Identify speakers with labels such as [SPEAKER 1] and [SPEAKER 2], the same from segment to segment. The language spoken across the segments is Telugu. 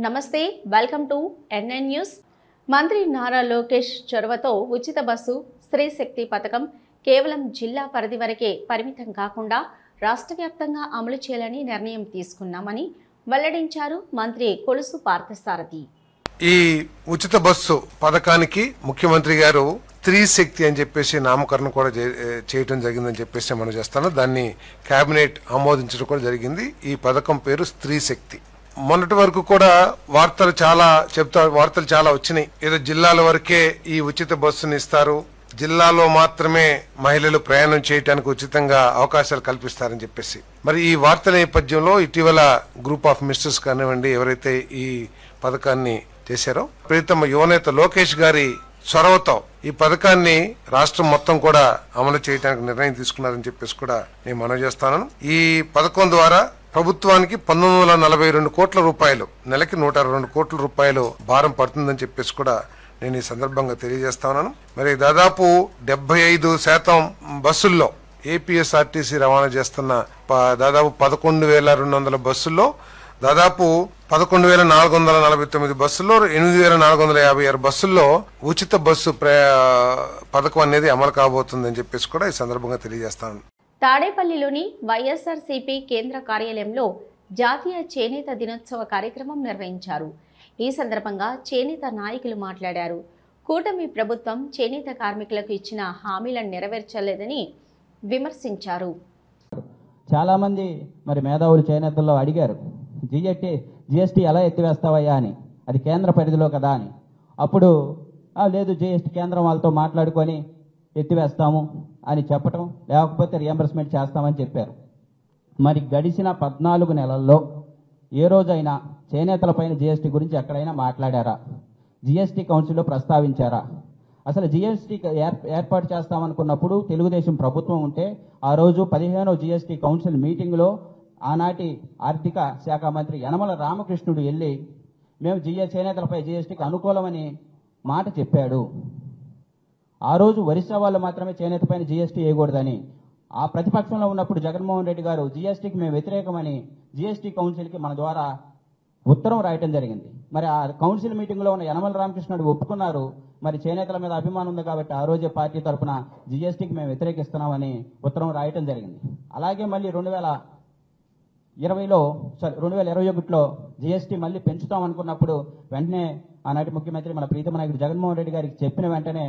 [SPEAKER 1] నమస్తే వెల్కమ్ టు ఎన్ఎన్ న్యూస్. మంత్రి నారా లోకేష్ చొరవతో ఉచిత బస్సు స్త్రీ శక్తి పథకం కేవలం జిల్లా పరిధి వరకే పరిమితం కాకుండా రాష్ట్ర వ్యాప్తంగా అమలు చేయాలని నిర్ణయం తీసుకున్నామని వెల్లడించారు మంత్రి కొలుసు పార్థసారథి.
[SPEAKER 2] ఈ ఉచిత బస్సు పథకానికి ముఖ్యమంత్రి గారు స్త్రీ శక్తి అని చెప్పేసి నామకరణం కూడా చేయటం జరిగిందని చెప్పేసి మనం చేస్తాను. దాన్ని కేబినెట్ ఆమోదించడం కూడా జరిగింది. ఈ పథకం పేరు స్త్రీ శక్తి. మొన్నటి వరకు కూడా వార్తలు చాలా వచ్చినాయి. ఏదో జిల్లాల వరకే ఈ ఉచిత బస్సుని ఇస్తారు, జిల్లాలో మాత్రమే మహిళలు ప్రయాణం చేయడానికి ఉచితంగా అవకాశాలు కల్పిస్తారని చెప్పేసి. మరి ఈ వార్తల నేపథ్యంలో ఇటీవల గ్రూప్ ఆఫ్ మినిస్టర్స్ కానివ్వండి, ఎవరైతే ఈ పథకాన్ని చేశారో ప్రీతమ యువనేత లోకేష్ గారి చొరవతో ఈ పథకాన్ని రాష్ట్రం మొత్తం కూడా అమలు చేయడానికి నిర్ణయం తీసుకున్నారని చెప్పేసి కూడా నేను మనవి చేస్తాను. ఈ పథకం ద్వారా ప్రభుత్వానికి 1942 కోట్ల రూపాయలు, నెలకి 122 కోట్ల రూపాయలు భారం పడుతుందని చెప్పేసి కూడా నేను ఈ సందర్భంగా తెలియజేస్తా ఉన్నాను. మరి దాదాపు 75% బస్సుల్లో ఏపీఎస్ఆర్టీసీ రవాణా చేస్తున్న దాదాపు 11,200 బస్సుల్లో దాదాపు 11,449 బస్సుల్లో 8,456 బస్సుల్లో ఉచిత బస్సు పథకం అనేది అమలు కాబోతుందని చెప్పేసి కూడా ఈ సందర్భంగా తెలియజేస్తాను.
[SPEAKER 1] తాడేపల్లిలోని వైఎస్ఆర్సీపీ కేంద్ర కార్యాలయంలో జాతీయ చేనేత దినోత్సవ కార్యక్రమం నిర్వహించారు. ఈ సందర్భంగా చేనేత నాయకులు మాట్లాడారు. కూటమి ప్రభుత్వం చేనేత కార్మికులకు ఇచ్చిన హామీలను నెరవేర్చలేదని విమర్శించారు.
[SPEAKER 3] చాలా మంది మరి మేధావులు చేనేతల్లో అడిగారు, జిఎస్టీ ఎలా ఎత్తివేస్తావయ్యా అని, అది కేంద్ర పరిధిలో కదా అని. అప్పుడు లేదు, జిఎస్టీ కేంద్రం వాళ్ళతో మాట్లాడుకొని ఎత్తివేస్తాము అని చెప్పటం, లేకపోతే రియంబర్స్మెంట్ చేస్తామని చెప్పారు. మరి గడిచిన 14 నెలల్లో ఏ రోజైనా చేనేతలపైన జిఎస్టీ గురించి ఎక్కడైనా మాట్లాడారా? జిఎస్టీ కౌన్సిల్లో ప్రస్తావించారా? అసలు జిఎస్టీ ఏర్పాటు చేస్తామనుకున్నప్పుడు తెలుగుదేశం ప్రభుత్వం ఉంటే ఆ రోజు 15వ జిఎస్టీ కౌన్సిల్ మీటింగ్లో ఆనాటి ఆర్థిక శాఖ మంత్రి యనమల రామకృష్ణుడు వెళ్ళి మేము చేనేతలపై జిఎస్టీకి అనుకూలమని మాట చెప్పాడు. ఆ రోజు ఒరిస్సా వాళ్ళు మాత్రమే చేనేత పైన జిఎస్టీ వేయకూడదని, ఆ ప్రతిపక్షంలో ఉన్నప్పుడు జగన్మోహన్ రెడ్డి గారు జిఎస్టీకి మేము వ్యతిరేకమని జిఎస్టీ కౌన్సిల్కి మన ద్వారా ఉత్తరం రాయటం జరిగింది. మరి ఆ కౌన్సిల్ మీటింగ్లో ఉన్న యనమల రామకృష్ణుడు ఒప్పుకున్నారు. మరి చేనేతల మీద అభిమానం ఉంది కాబట్టి ఆ రోజే పార్టీ తరఫున జిఎస్టీకి మేము వ్యతిరేకిస్తున్నామని ఉత్తరం రాయటం జరిగింది. అలాగే మళ్ళీ 2021లో జిఎస్టీ మళ్ళీ పెంచుతాం అనుకున్నప్పుడు వెంటనే ఆనాటి ముఖ్యమంత్రి మన ప్రీతమ నాయకుడు జగన్మోహన్ రెడ్డి గారికి చెప్పిన వెంటనే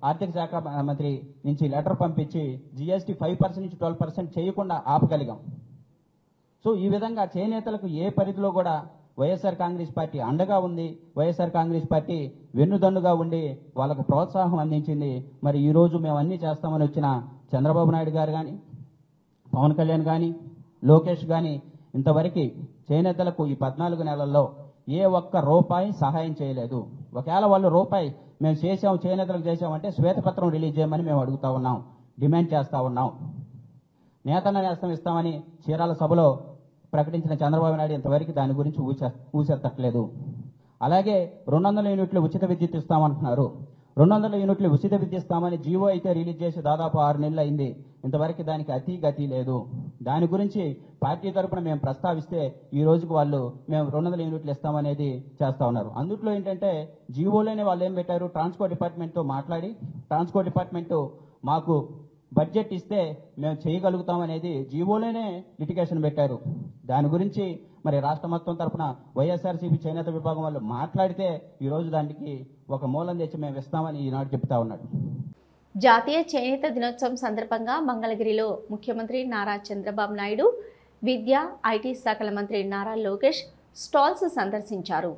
[SPEAKER 3] ఆర్థిక శాఖ మంత్రి నుంచి లెటర్ పంపించి జిఎస్టీ 5% నుంచి 12% చేయకుండా ఆపగలిగాం. సో ఈ విధంగా చేనేతలకు ఏ పరిధిలో కూడా వైఎస్ఆర్ కాంగ్రెస్ పార్టీ అండగా ఉంది. వైఎస్ఆర్ కాంగ్రెస్ పార్టీ వెన్నుదన్నుగా ఉండి వాళ్ళకు ప్రోత్సాహం అందించింది. మరి ఈ రోజు మేము అన్నీ చేస్తామని వచ్చిన చంద్రబాబు నాయుడు గారు కానీ, పవన్ కళ్యాణ్ కానీ, లోకేష్ కానీ ఇంతవరకు చేనేతలకు ఈ 14 నెలల్లో ఏ ఒక్క రూపాయి సహాయం చేయలేదు. ఒకవేళ వాళ్ళు రూపాయి మేము చేనేతలకు చేసామంటే శ్వేతపత్రం రిలీజ్ చేయమని మేము అడుగుతా ఉన్నాం, డిమాండ్ చేస్తా ఉన్నాం. నేతన్న నేస్తం ఇస్తామని చీరాల సభలో ప్రకటించిన చంద్రబాబు నాయుడు ఇంతవరకు దాని గురించి ఊసెత్తట్లేదు. అలాగే 200 యూనిట్లు ఉచిత విద్యుత్ ఇస్తామంటున్నారు. 200 యూనిట్లు ఉచిత విద్యుత్ ఇస్తామని జీవో అయితే రిలీజ్ చేసి దాదాపు 6 నెలలు అయింది. ఇంతవరకు దానికి గతి లేదు. దాని గురించి పార్టీ తరఫున మేము ప్రస్తావిస్తే ఈ రోజుకు వాళ్ళు మేము 200 యూనిట్లు ఇస్తామనేది చేస్తా ఉన్నారు. అందుట్లో ఏంటంటే జీవోలోనే వాళ్ళు ఏం పెట్టారు, ట్రాన్స్పోర్ట్ డిపార్ట్మెంట్తో మాట్లాడి ట్రాన్స్పోర్ట్ డిపార్ట్మెంట్ మాకు బడ్జెట్ ఇస్తే మేము చేయగలుగుతామనేది జీవోలోనే లిటిగేషన్ పెట్టారు. దాని గురించి మరి రాష్ట్ర మొత్తం తరఫున వైఎస్ఆర్సీపీ చేనేత విభాగం వాళ్ళు మాట్లాడితే ఈ రోజు దానికి ఒక మూలం తెచ్చి మేము ఇస్తామని ఈనాడు చెప్తా ఉన్నాడు.
[SPEAKER 1] జాతీయ చేనేత దినోత్సవం సందర్భంగా మంగళగిరిలో ముఖ్యమంత్రి నారా చంద్రబాబు నాయుడు, విద్యా ఐటీ శాఖల మంత్రి నారా లోకేష్ స్టాల్స్ సందర్శించారు.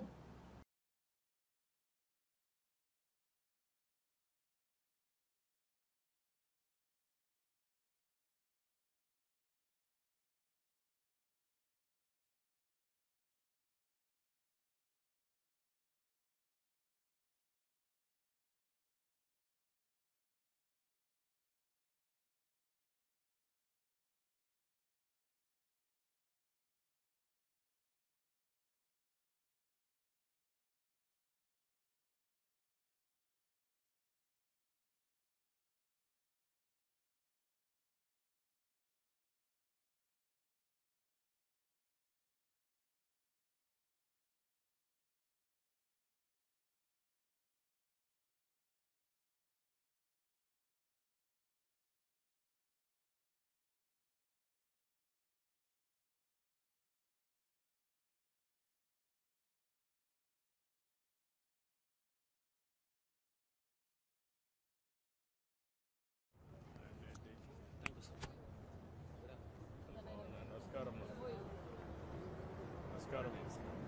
[SPEAKER 4] నమస్కారం.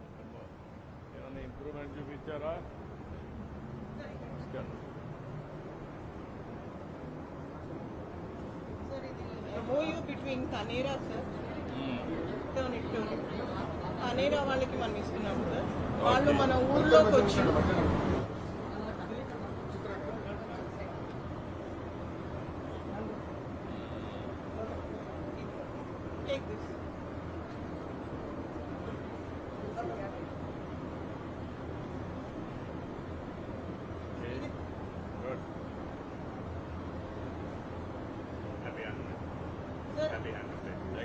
[SPEAKER 4] ఏమైనా ఇంప్రూవ్మెంట్ చూపించారా? నమస్కారం.
[SPEAKER 5] MOU between Tanera sir. Tanera వాళ్ళకి మనం ఇస్తున్నాం సార్. వాళ్ళు మన ఊర్లోకి వచ్చి take this.
[SPEAKER 4] Good.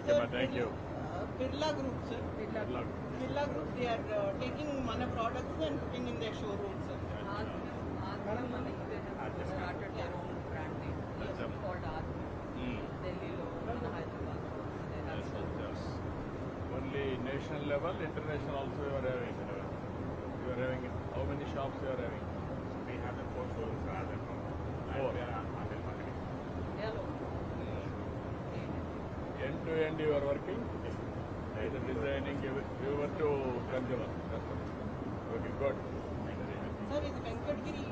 [SPEAKER 5] Sir,
[SPEAKER 4] Thank you.
[SPEAKER 5] Birla Group sir. Birla Group, they are taking mana products and putting in their showroom sir.
[SPEAKER 6] started their own brand name. It's called Aadmi. Delhi, Hyderabad.
[SPEAKER 4] Yes. Only national level, international also you are having. You are having how many shops you are having?
[SPEAKER 7] We have the 4 showrooms rather than
[SPEAKER 4] 4.
[SPEAKER 7] We are marketing.
[SPEAKER 6] Hello.
[SPEAKER 4] End to end you are working? The designing, you were to consumer. Okay, good.
[SPEAKER 5] Sir ఇది వెంకటగిరి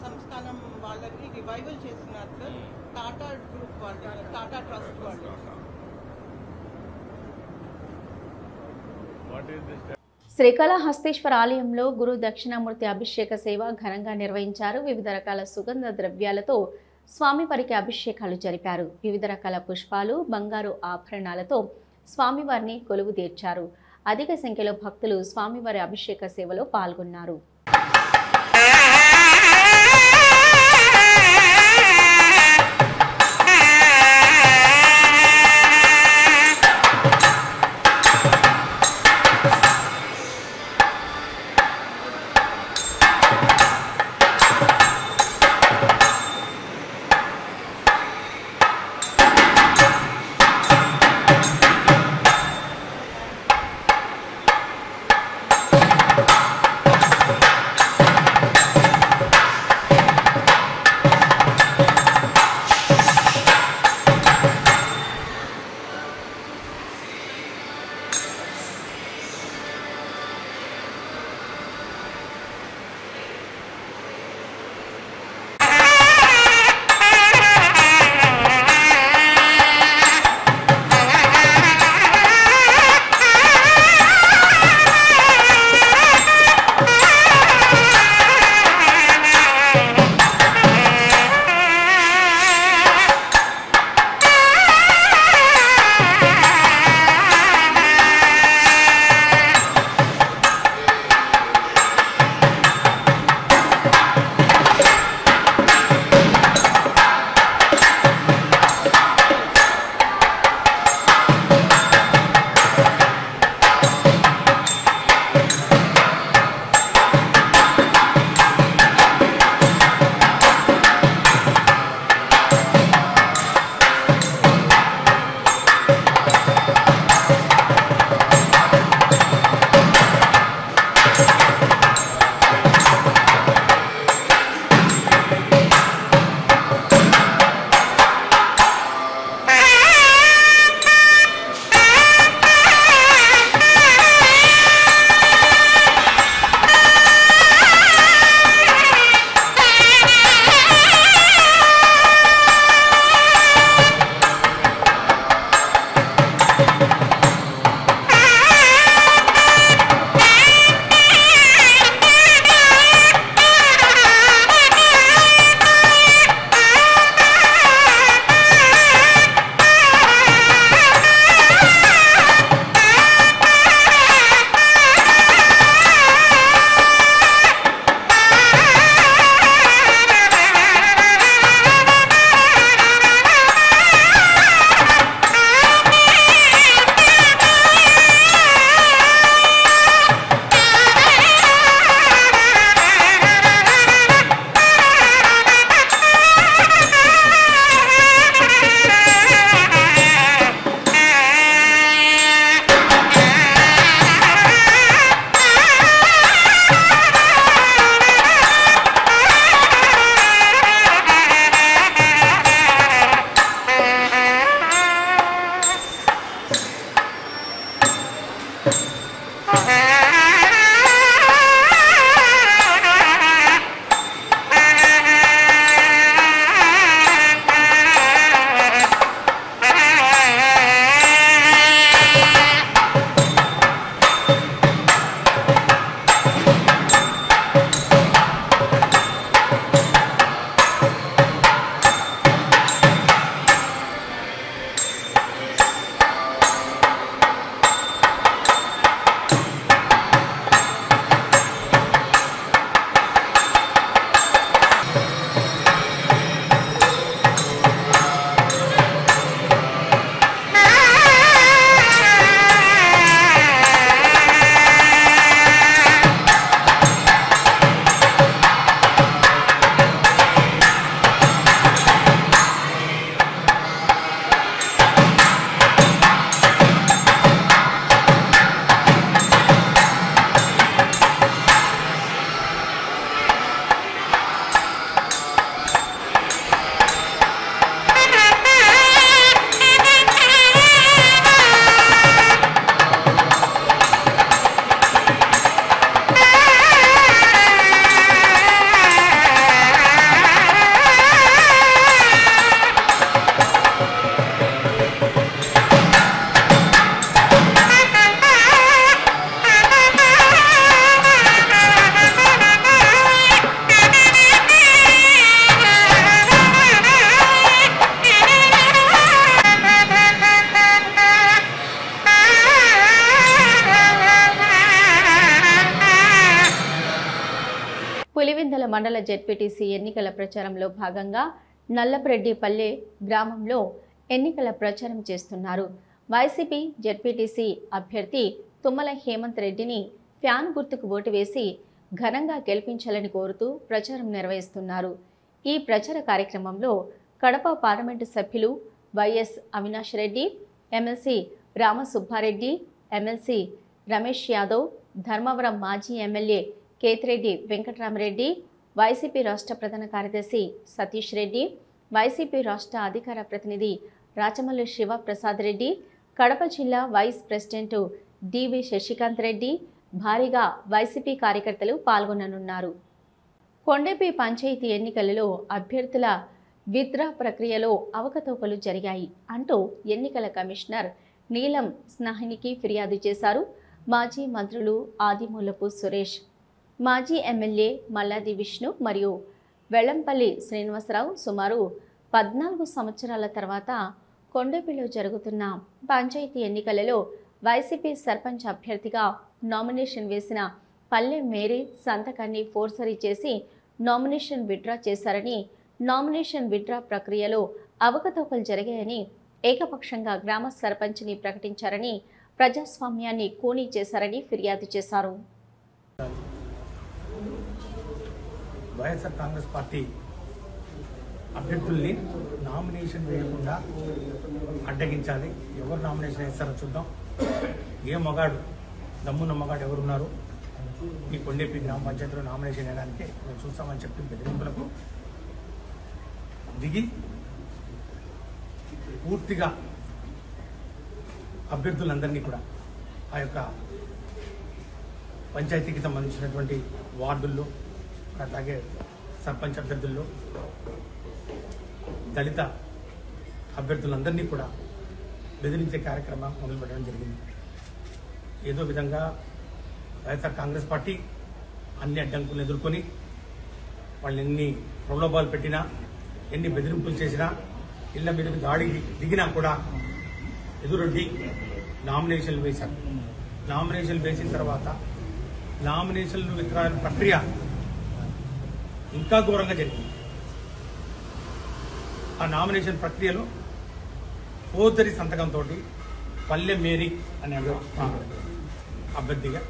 [SPEAKER 5] సంస్థానం వాళ్ళకి రివైవల్ చేస్తున్నారు సార్. టాటా గ్రూప్ వాళ్ళు, టాటా ట్రస్ట్ వాళ్ళు.
[SPEAKER 4] What is this?
[SPEAKER 1] శ్రీకాళహస్తీశ్వర ఆలయంలో గురు దక్షిణామూర్తి అభిషేక సేవ ఘనంగా నిర్వహించారు. వివిధ రకాల సుగంధ ద్రవ్యాలతో స్వామివారికి అభిషేకాలు జరిపారు. వివిధ రకాల పుష్పాలు, బంగారు ఆభరణాలతో స్వామివారిని కొలువు తీర్చారు. అధిక సంఖ్యలో భక్తులు స్వామివారి అభిషేక సేవలో పాల్గొన్నారు. మండల జెడ్పీటీసీ ఎన్నికల ప్రచారంలో భాగంగా నల్లపరెడ్డిపల్లె గ్రామంలో ఎన్నికల ప్రచారం చేస్తున్నారు. వైసీపీ జెడ్పీటీసీ అభ్యర్థి తుమ్మల హేమంత్ రెడ్డిని ఫ్యాన్ గుర్తుకు ఓటు వేసి ఘనంగా గెలిపించాలని కోరుతూ ప్రచారం నిర్వహిస్తున్నారు. ఈ ప్రచార కార్యక్రమంలో కడప పార్లమెంటు సభ్యులు YS Avinash Reddy, MLC Ramasubba Reddy, MLC Ramesh Yadav, Dharmavaram మాజీ ఎమ్మెల్యే కేతిరెడ్డి వెంకటరామరెడ్డి, వైసీపీ రాష్ట్ర ప్రధాన కార్యదర్శి సతీష్ రెడ్డి, వైసీపీ రాష్ట్ర అధికార ప్రతినిధి రాచమల్లి శివప్రసాద్ రెడ్డి, కడప జిల్లా వైస్ ప్రెసిడెంట్ డివి శశికాంత్ రెడ్డి భారీగా వైసీపీ కార్యకర్తలు పాల్గొననున్నారు. కొండెపి పంచాయతీ ఎన్నికలలో అభ్యర్థుల విత్డ్రా ప్రక్రియలో అవకతవకలు జరిగాయి అంటూ ఎన్నికల కమిషనర్ నీలం స్నాహినికి ఫిర్యాదు చేశారు. మాజీ మంత్రులు ఆదిమూలపు సురేష్, మాజీ ఎమ్మెల్యే మల్లాది విష్ణు మరియు వెల్లంపల్లి శ్రీనివాసరావు సుమారు 14 సంవత్సరాల తర్వాత కొండెపిలో జరుగుతున్న పంచాయతీ ఎన్నికలలో వైసీపీ సర్పంచ్ అభ్యర్థిగా నామినేషన్ వేసిన పల్లె మేరీ సంతకాన్ని ఫోర్జరీ చేసి నామినేషన్ విత్డ్రా చేశారని, నామినేషన్ విత్డ్రా ప్రక్రియలో అవకతవకలు జరిగాయని ఏకపక్షంగా గ్రామ సర్పంచ్ని ప్రకటించారని, ప్రజాస్వామ్యాన్ని కూనీ చేశారని ఫిర్యాదు చేశారు.
[SPEAKER 8] వైఎస్ఆర్ కాంగ్రెస్ పార్టీ అభ్యర్థుల్ని నామినేషన్ వేయకుండా అడ్డగించాలి. ఎవరు నామినేషన్ వేస్తారో చూద్దాం. ఏ మగాడు, దమ్మున్న మగాడు ఎవరున్నారు ఈ కొండెపి గ్రామ పంచాయతీలో నామినేషన్ వేయడానికి మేము చూస్తామని చెప్పి బెదిరింపులకు దిగి పూర్తిగా అభ్యర్థులందరినీ కూడా ఆ యొక్క పంచాయతీకి సంబంధించినటువంటి వార్డుల్లో, అలాగే సర్పంచ్ అభ్యర్థుల్లో దళిత అభ్యర్థులందరినీ కూడా బెదిరించే కార్యక్రమం మొదలుపెట్టడం జరిగింది. ఏదో విధంగా వైఎస్ఆర్ కాంగ్రెస్ పార్టీ అన్ని అడ్డంకులను ఎదుర్కొని వాళ్ళు ఎన్ని ప్రలోభాలు పెట్టినా, ఎన్ని బెదిరింపులు చేసినా, ఇళ్ల మీదకి దాడికి దిగినా కూడా ఎదురొడ్డి నామినేషన్లు వేశారు. నామినేషన్లు వేసిన తర్వాత నామినేషన్లు విత్డ్రా ప్రక్రియ ఇంకా ఘోరంగా జరిగింది. ఆ నామినేషన్ ప్రక్రియలో ఫోర్జరీ సంతకంతో పల్లె మేరీ అనే అభ్యర్థిగా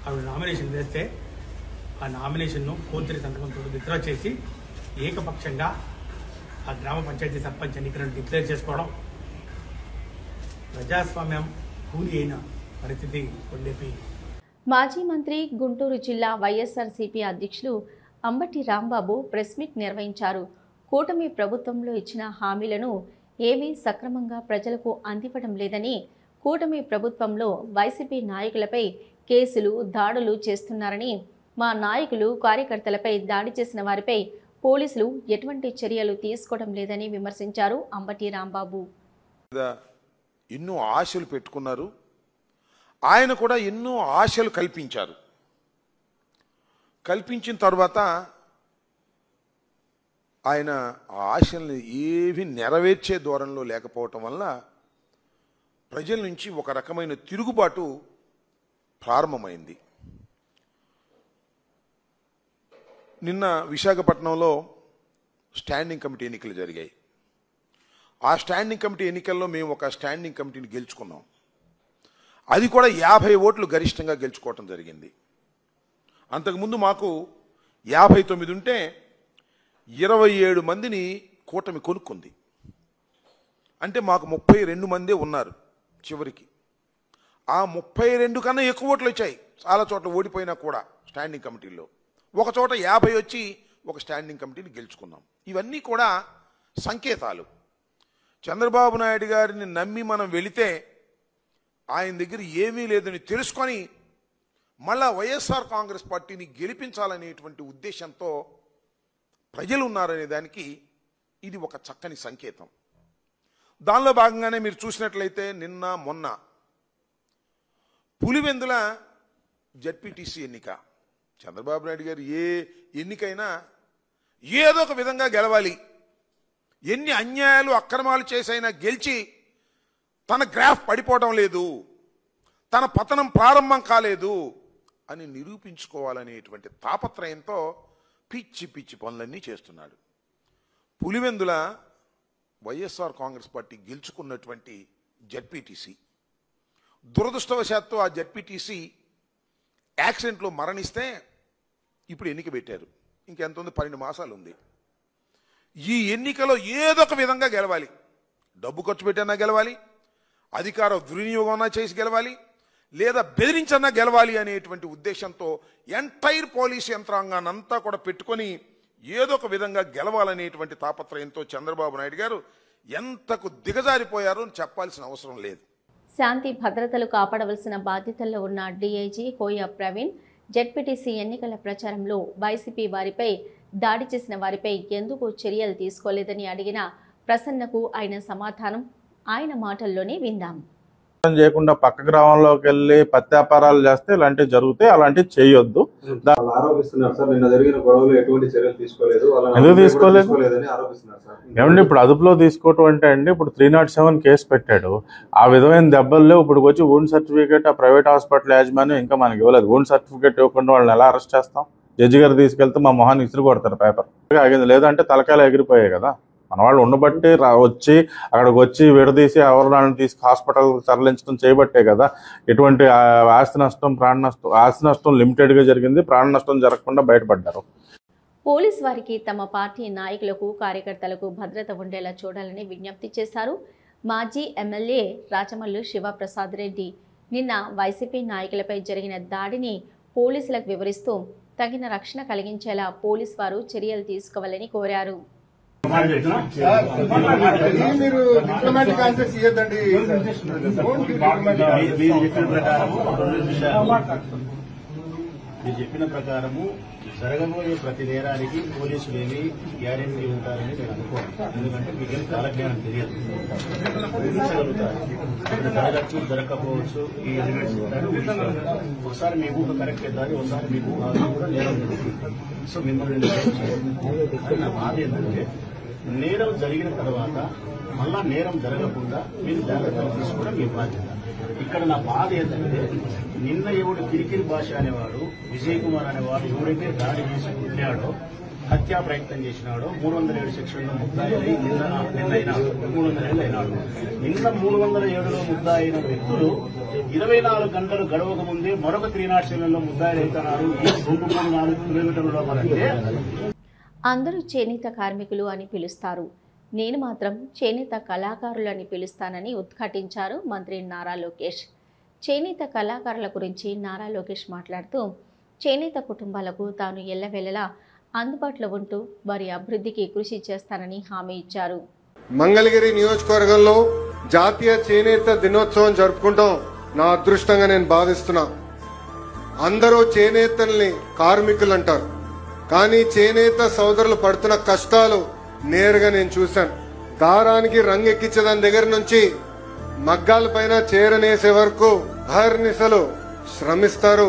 [SPEAKER 8] ఆవిడ నామినేషన్ వేస్తే ఆ నామినేషన్ను ఫోర్జరీ సంతకంతో విత్డ్రా చేసి ఏకపక్షంగా ఆ గ్రామ పంచాయతీ సర్పంచ్ ఎన్నికలను డిక్లేర్ చేసుకోవడం ప్రజాస్వామ్యం కూలి అయిన పరిస్థితి కొండెపి.
[SPEAKER 1] మాజీ మంత్రి గుంటూరు జిల్లా వైఎస్ఆర్సీపీ అధ్యక్షులు అంబటి రాంబాబు ప్రెస్ మీట్ నిర్వహించారు. కూటమి ప్రభుత్వంలో ఇచ్చిన హామీలను ఏవీ సక్రమంగా ప్రజలకు అందివ్వడం లేదని, కూటమి ప్రభుత్వంలో వైసీపీ నాయకులపై కేసులు, దాడులు చేస్తున్నారని, మా నాయకులు, కార్యకర్తలపై దాడి చేసిన వారిపై పోలీసులు ఎటువంటి చర్యలు తీసుకోవడం లేదని విమర్శించారు అంబటి రాంబాబు.
[SPEAKER 9] ఎన్నో ఆశలు పెట్టుకున్నారు, ఆయన కూడా ఎన్నో ఆశలు కల్పించారు. కల్పించిన తర్వాత ఆయన ఆ ఆశల్ని ఏవి నెరవేర్చే దూరంలో లేకపోవటం వల్ల ప్రజల నుంచి ఒక రకమైన తిరుగుబాటు ప్రారంభమైంది. నిన్న విశాఖపట్నంలో స్టాండింగ్ కమిటీ ఎన్నికలు జరిగాయి. ఆ స్టాండింగ్ కమిటీ ఎన్నికల్లో మేము ఒక స్టాండింగ్ కమిటీని గెలుచుకున్నాం. అది కూడా 50 ఓట్లు గరిష్టంగా గెలుచుకోవటం జరిగింది. అంతకుముందు మాకు 59 ఉంటే 27 మందిని కూటమి కొనుక్కుంది. అంటే మాకు 32 మందే ఉన్నారు చివరికి. ఆ 32 కన్నా ఎక్కువ ఓట్లు వచ్చాయి. చాలా చోట్ల ఓడిపోయినా కూడా స్టాండింగ్ కమిటీల్లో, ఒక చోట 50 వచ్చి ఒక స్టాండింగ్ కమిటీని గెలుచుకున్నాం. ఇవన్నీ కూడా సంకేతాలు. చంద్రబాబు నాయుడు గారిని నమ్మి మనం వెళితే ఆయన దగ్గర ఏమీ లేదని తెలుసుకొని మళ్ళా వైఎస్ఆర్ కాంగ్రెస్ పార్టీని గెలిపించాలనేటువంటి ఉద్దేశంతో ప్రజలు ఉన్నారనే దానికి ఇది ఒక చక్కని సంకేతం. దానిలో భాగంగానే మీరు చూసినట్లయితే నిన్న మొన్న పులివెందుల జెడ్పీటీసీ ఎన్నిక, చంద్రబాబు నాయుడు గారు ఏ ఎన్నికైనా ఏదో ఒక విధంగా గెలవాలి, ఎన్ని అన్యాయాలు అక్రమాలు చేసైనా గెలిచి తన గ్రాఫ్ పడిపోవడం లేదు, తన పతనం ప్రారంభం కాలేదు అని నిరూపించుకోవాలనేటువంటి తాపత్రయంతో పిచ్చి పిచ్చి పనులన్నీ చేస్తున్నాడు. పులివెందుల వైఎస్ఆర్ కాంగ్రెస్ పార్టీ గెలుచుకున్నటువంటి జడ్పీటీసీ, దురదృష్టవశాత్తు ఆ జడ్పీటీసీ యాక్సిడెంట్లో మరణిస్తే ఇప్పుడు ఎన్నిక పెట్టారు. ఇంకెంత ఉంది? 12 మాసాలు ఉంది. ఈ ఎన్నికలో ఏదో ఒక విధంగా గెలవాలి. డబ్బు ఖర్చు పెట్టన్నా గెలవాలి, అధికార దుర్వినియోగం చేసి గెలవాలి, లేదా బెదిరించన్నా గెలవాలి అనేటువంటి ఉద్దేశంతో ఎంటైర్ పోలీస్ యంత్రాంగాన్ని అంతా కూడా పెట్టుకొని ఏదో ఒక విధంగా గెలవాలనేటువంటి తాపత్రయంతో చంద్రబాబు నాయుడు గారు ఎంతకు దిగజారిపోయారో చెప్పాల్సిన అవసరం లేదు.
[SPEAKER 1] శాంతి భద్రతలు కాపాడవలసిన బాధ్యతల్లో ఉన్న డీఐజీ కోయ ప్రవీణ్ జెడ్పీటీసీ ఎన్నికల ప్రచారంలో వైసీపీ వారిపై దాడి చేసిన వారిపై ఎందుకు చర్యలు తీసుకోలేదని అడిగిన ప్రసన్నకు ఆయన సమాధానం ఆయన మాటల్లోనే విందాం.
[SPEAKER 10] చేయకుండా పక్క గ్రామంలోకి వెళ్ళి పత్యాపారాలు చేస్తే ఇలాంటివి జరుగుతాయి, అలాంటివి చేయొద్దు.
[SPEAKER 11] ఆరోపిస్తున్నారు సార్, నిన్న జరిగిన గొడవలు ఎటువంటి చర్యలు తీసుకోలేదు.
[SPEAKER 10] ఎందుకు తీసుకోలేదని ఆరోపిస్తున్నారు సార్. ఏమండి ఇప్పుడు అదుపులో తీసుకోవటం అంటే అండి, ఇప్పుడు 307 కేసు పెట్టాడు. ఆ విధమైన దెబ్బలు లేవు. ఇప్పుడు వచ్చి వూండ్ సర్టిఫికేట్ ఆ ప్రైవేట్ హాస్పిటల్ యాజమాన్యం ఇంకా మనకి ఇవ్వలేదు. వూండ్ సర్టిఫికేట్ ఇవ్వకుండా వాళ్ళని ఎలా అరెస్ట్ చేస్తాం? జడ్జి గారు తీసుకెళ్తే మా మొహాన్ని ఇసురు కొడతారు పేపర్ ఆగింది. లేదంటే తలకాయలు ఎగిరిపోయాయి కదా. మన వాళ్ళు ఉండబట్టి వచ్చి అక్కడికి వచ్చి విడదీసి ఎవరిని తీసుకు హాస్పిటల్ తరలించడం చేయబట్టే కదా ఎటువంటి ఆస్తి నష్టం, ప్రాణ నష్టం, ఆస్తి నష్టం లిమిటెడ్గా జరిగింది, ప్రాణ నష్టం జరగకుండా బయటపడ్డారు.
[SPEAKER 1] పోలీస్ వారికి తమ పార్టీ నాయకులకు కార్యకర్తలకు భద్రత ఉండేలా చూడాలని విజ్ఞప్తి చేశారు మాజీ ఎమ్మెల్యే రాచమల్లు శివప్రసాద్ రెడ్డి. నిన్న వైసీపీ నాయకులపై జరిగిన దాడిని పోలీసులకు వివరిస్తూ తగిన రక్షణ కలిగించేలా పోలీస్ వారు చర్యలు తీసుకోవాలని కోరారు.
[SPEAKER 12] మీరు డిప్లొమాటిక్ ఆన్సర్స్ ఇవ్వద్దండి.
[SPEAKER 13] మీరు చెప్పిన ప్రకారము జరగబోయే ప్రతి నేరానికి పోలీసులు ఏమి గ్యారెంటీ ఉంటారని నేను అనుకోను. ఎందుకంటే మీకు కాలజ్ఞానం తెలియదు, ఊహించగలుగుతారు. ఇక్కడ జరగచ్చు, జరగకపోవచ్చు. ఈ ఎలిమెంట్స్ ఒకసారి మీ ఊహ కరెక్ట్ అవుతారు, ఒకసారి మీ ఊహ కూడా నేరం జరుగుతుంది. సో మిమ్మల్ని నా బాధ ఏంటంటే నేరం జరిగిన తర్వాత మళ్ళా నేరం జరగకుండా మీరు జాగ్రత్తలు తీసుకోవడం మీ బాధ్యత. ఇక్కడ నా బాధ ఏంటంటే నిన్న ఎవడు కిరికిరి భాష అనేవాడు, విజయ్ కుమార్ అనేవాడు ఎవరైతే దాడి చేసి ఉన్నాడో, హత్యా ప్రయత్నం చేసినాడో 307 సెక్షన్లో ముద్దాయి నిన్న 307 అయినాడు. నిన్న 307లో ముద్దాయి అయిన వ్యక్తులు 24 గంటలు గడవక ముందే మరొక 307లో ముద్దాయిలు అవుతున్నారు. 2-4 కిలోమీటర్ల వరకే.
[SPEAKER 1] అందరూ చేనేత కార్మికులు అని పిలుస్తారు, నేను మాత్రం చేనేత కళాకారులు అని పిలుస్తానని ఉద్ఘాటించారు మంత్రి నారా లోకేష్. చేనేత కళాకారుల గురించి నారా లోకేష్ మాట్లాడుతూ చేనేత కుటుంబాలకు తాను ఎల్లవేళలా అందుబాటులో ఉంటూ వారి అభివృద్ధికి కృషి చేస్తానని హామీ ఇచ్చారు.
[SPEAKER 12] మంగళగిరి నియోజకవర్గంలో జాతీయ చేనేత దినోత్సవం జరుపుకుంటాం నా అదృష్టంగా నేను భావిస్తున్నా. అందరూ చేనేతల్ని కార్మికులు అంటారు, కానీ చేనేత సోదరులు పడుతున్న కష్టాలు నేరుగా నేను చూశాను. దారానికి రంగు ఎక్కించేదాని దగ్గర నుంచి మగ్గాల పైన చేరనేసే వరకు అహర్నిశలు శ్రమిస్తారు,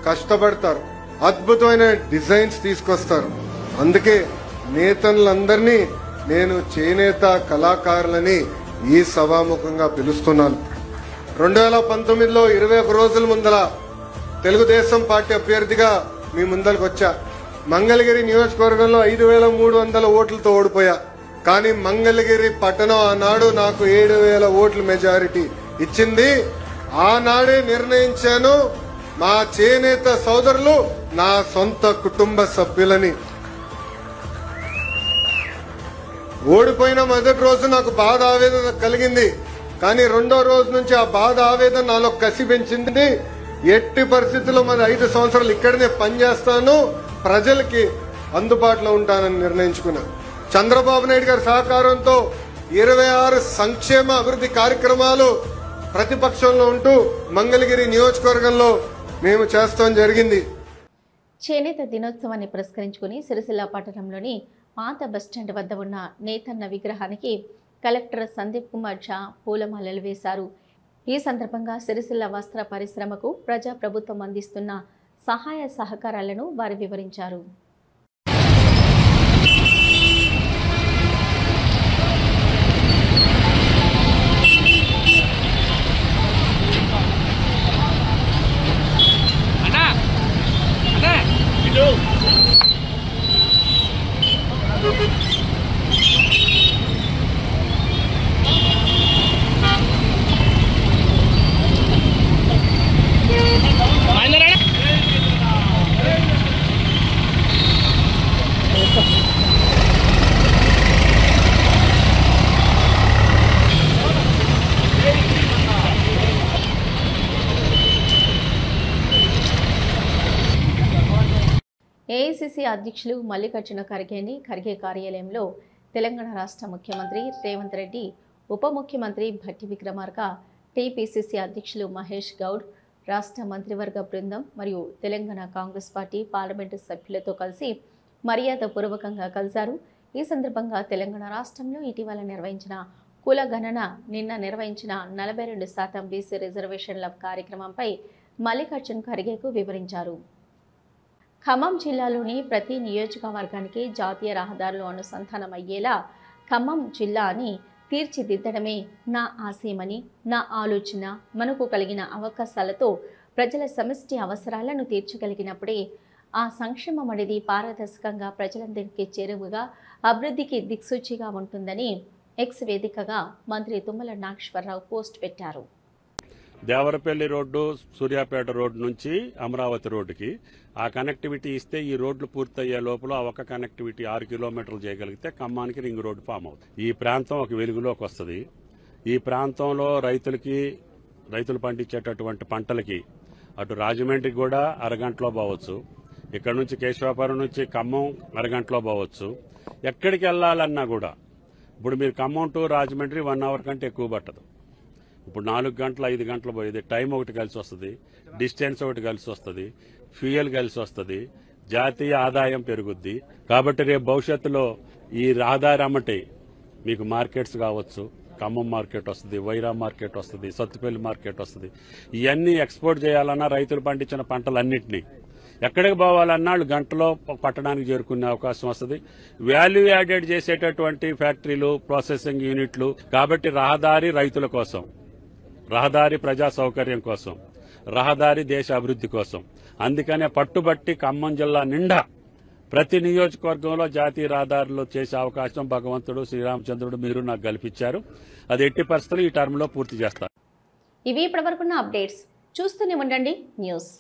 [SPEAKER 12] కష్టపడతారు, అద్భుతమైన డిజైన్స్ తీసుకొస్తారు. అందుకే నేతలందరినీ నేను చేనేత కళాకారులని ఈ సభాముఖంగా పిలుస్తున్నాను. 2019లో 21 రోజుల ముందల తెలుగుదేశం పార్టీ అభ్యర్థిగా మీ ముందరకు వచ్చా. మంగళగిరి నియోజకవర్గంలో 5300 ఓట్లతో ఓడిపోయా. కానీ మంగళగిరి పట్టణం ఆనాడు నాకు 7000 ఓట్ల మెజారిటీ ఇచ్చింది. ఆనాడే నిర్ణయించాను మా చేనేత సోదరులు నా సొంత కుటుంబ సభ్యులని. ఓడిపోయిన మొదటి రోజు నాకు బాధ ఆవేదన కలిగింది, కానీ రెండో రోజు నుంచి ఆ బాధ ఆవేదన నాలో కసి పెంచింది. ఎట్టి పరిస్థితుల్లో మరి 5 సంవత్సరాలు ఇక్కడనే పనిచేస్తాను, ప్రజలకి అందుబాటులో ఉంటానని నిర్ణయించుకున్నా. చంద్రబాబు నాయుడు గారి సహకారంతో 26 సంక్షేమ అభివృద్ధి కార్యక్రమాలు ప్రతిపక్షంలో ఉంటూ మంగళగిరి నియోజకవర్గంలో మేము చేస్తాం జరిగింది.
[SPEAKER 1] చేనేత దినోత్సవాన్ని పురస్కరించుకుని సిరిసిల్ల పట్టణంలోని పాత బస్టాండ్ వద్ద ఉన్న నేతన్న విగ్రహానికి కలెక్టర్ సందీప్ కుమార్ ఝా పూలమాలలు వేశారు. ఈ సందర్భంగా సిరిసిల్ల వస్త్ర పరిశ్రమకు ప్రజా ప్రభుత్వం అందిస్తున్న సహాయ సహకారాలను వారు వివరించారు. ఏఐసిసి అధ్యక్షులు మల్లికార్జున ఖర్గేని ఖర్గే కార్యాలయంలో తెలంగాణ రాష్ట్ర ముఖ్యమంత్రి రేవంత్ రెడ్డి, ఉప ముఖ్యమంత్రి భట్టి విక్రమార్క, టీపీసీసీ అధ్యక్షులు మహేష్ గౌడ్, రాష్ట్ర మంత్రివర్గ బృందం మరియు తెలంగాణ కాంగ్రెస్ పార్టీ పార్లమెంటు సభ్యులతో కలిసి మర్యాదపూర్వకంగా కలిశారు. ఈ సందర్భంగా తెలంగాణ రాష్ట్రంలో ఇటీవల నిర్వహించిన కుల గణన, నిన్న నిర్వహించిన 42% బీసీ రిజర్వేషన్ల కార్యక్రమంపై మల్లికార్జున ఖర్గేకు వివరించారు. ఖమ్మం జిల్లాలోని ప్రతి నియోజకవర్గానికి జాతీయ రహదారులు అనుసంధానమయ్యేలా ఖమ్మం జిల్లాని తీర్చిదిద్దడమే నా ఆశయమని, నా ఆలోచన. మనకు కలిగిన అవకాశాలతో ప్రజల సమిష్టి అవసరాలను తీర్చగలిగినప్పుడే ఆ సంక్షేమం అనేది పారదర్శకంగా ప్రజలందరికీ చేరువగా అభివృద్ధికి దిక్సూచిగా ఉంటుందని ఎక్స్ వేదికగా మంత్రి తుమ్మల నాగేశ్వరరావు పోస్ట్ పెట్టారు.
[SPEAKER 14] దేవరపల్లి రోడ్డు, సూర్యాపేట రోడ్డు నుంచి అమరావతి రోడ్డుకి ఆ కనెక్టివిటీ ఇస్తే ఈ రోడ్లు పూర్తయ్యే లోపల ఆ ఒక్క కనెక్టివిటీ 6 కిలోమీటర్లు చేయగలిగితే ఖమ్మానికి రింగ్ రోడ్డు ఫామ్ అవుతుంది. ఈ ప్రాంతం ఒక వెలుగులోకి వస్తుంది. ఈ ప్రాంతంలో రైతులు పండించేటటువంటి పంటలకి అటు రాజమండ్రికి కూడా అరగంటలో పోవచ్చు, ఇక్కడ నుంచి కేశవాపురం నుంచి ఖమ్మం అరగంటలో పోవచ్చు. ఎక్కడికి వెళ్లాలన్నా కూడా ఇప్పుడు మీరు ఖమ్మం టు రాజమండ్రి 1 అవర్ కంటే ఎక్కువ పట్టదు. ఇప్పుడు 4 గంటలు 5 గంటలు పోయేది. టైం ఒకటి కలిసి వస్తుంది, డిస్టెన్స్ ఒకటి కలిసి వస్తుంది, ఫ్యూయల్ కలిసి వస్తుంది, జాతీయ ఆదాయం పెరుగుద్ది. కాబట్టి రేపు భవిష్యత్తులో ఈ రహదారి అమ్మటి మీకు మార్కెట్స్ కావచ్చు, ఖమ్మం మార్కెట్ వస్తుంది, వైరా మార్కెట్ వస్తుంది, సత్తుపల్లి మార్కెట్ వస్తుంది. ఇవన్నీ ఎక్స్పోర్ట్ చేయాలన్నా రైతులు పండించిన పంటలన్నింటినీ ఎక్కడికి పోవాలన్నా గంటలో పట్టణానికి చేరుకునే అవకాశం వస్తుంది. వాల్యూ యాడెడ్ చేసేటటువంటి ఫ్యాక్టరీలు, ప్రాసెసింగ్ యూనిట్లు. కాబట్టి రహదారి రైతుల కోసం, రహదారి ప్రజా సౌకర్యం కోసం, రహదారి దేశ అభివృద్ధి కోసం. అందుకనే పట్టుబట్టి ఖమ్మం జిల్లా నిండా ప్రతి నియోజకవర్గంలో జాతీయ రహదారులు చేసే అవకాశం భగవంతుడు శ్రీరామచంద్రుడు మీరు నాకు కల్పించారు. అది ఎట్టి పరిస్థితులు ఈ టర్మ్ లో పూర్తి చేస్తారు.
[SPEAKER 1] ఇవి ఇప్పటివరకున్న అప్డేట్స్. చూస్తూనే ఉండండి న్యూస్.